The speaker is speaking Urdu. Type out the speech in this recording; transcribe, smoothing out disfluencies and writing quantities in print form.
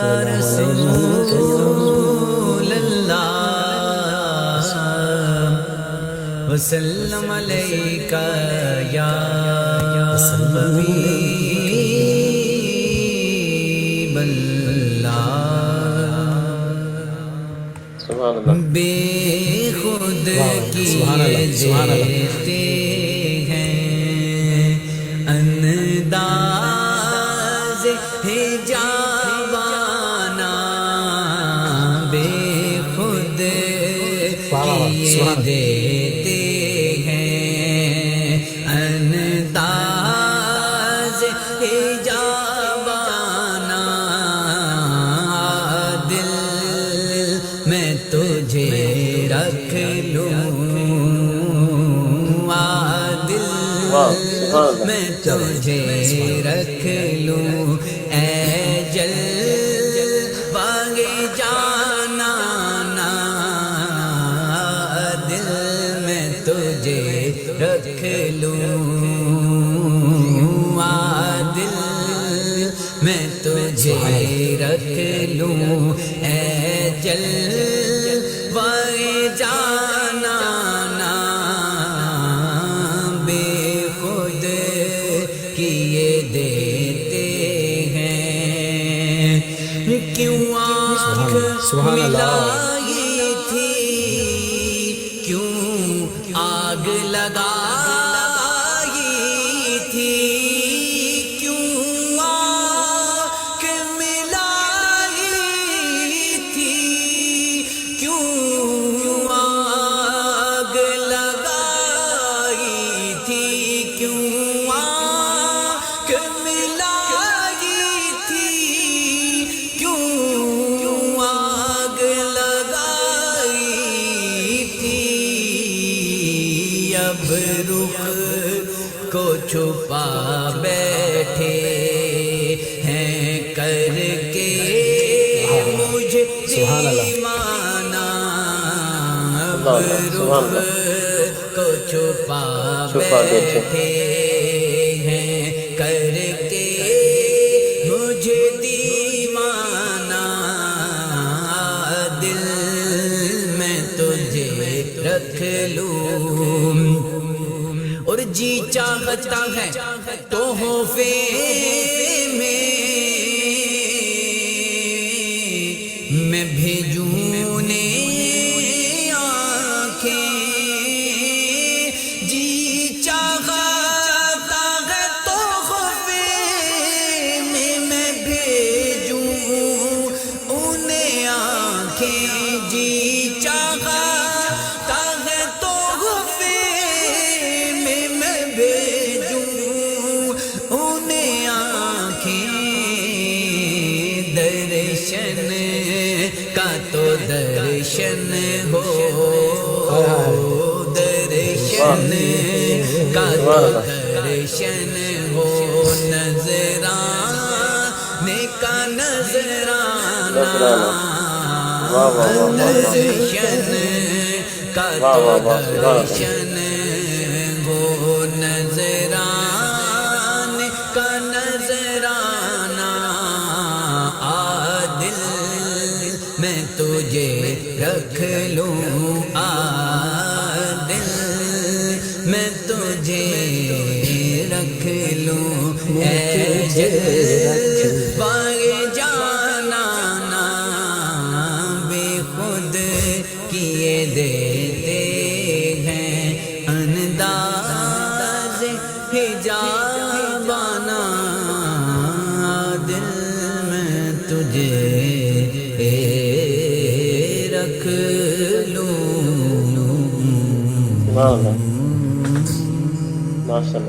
رسول اللہ وسلم علیک یا حبیب اللہ بے خود کیے دیتے ہیں انداز حجابانا بے خود کیے دیتے ہیں انداز حجابانا دل میں تجھے رکھ لوں دل میں تجھے رکھ لوں اے جلوہ جانا دل میں تجھے رکھ لوں دل میں تجھے رکھ لوں اے جلوہ جانا بے خود کیے دیتے ہیں کیوں آنکھ ملائی تھی کیوں آگ لگائی تھی کیوں آنکھ ملائی تھی کیوں آگ لگائی تھی کیوں آنکھ ملائی تھی کیوں آگ لگائی تھی اب رخ کو چھپا بیٹھے ہیں کر کے مجھے دیوانہ اب رخ کو چھپا بیٹھے ہیں کر کے مجھے دیوانہ دل میں تجھے رکھ لوں اور جی چاہتا ہے تحفے میں بھیجوں آنکھیں جی چاہتا ہے تحفے میں بھیجوں انہیں آنکھیں جی چاہتا ہے تحفے میں بھیجوں انہیں آنکھیں درشن کا تو درشن ہو درشن کا تو درشن ہو نظرانے کا نظرانہ درشن کا تو درشن ہو نظرانے کا نظرانہ دل میں تجھے رکھ لوں دل میں تجھے رکھ لوں اے جلوہ جانا بے خود کیے دیتے ہیں انداز حجابانا دل میں تجھے رکھ لوں ماشاء اللہ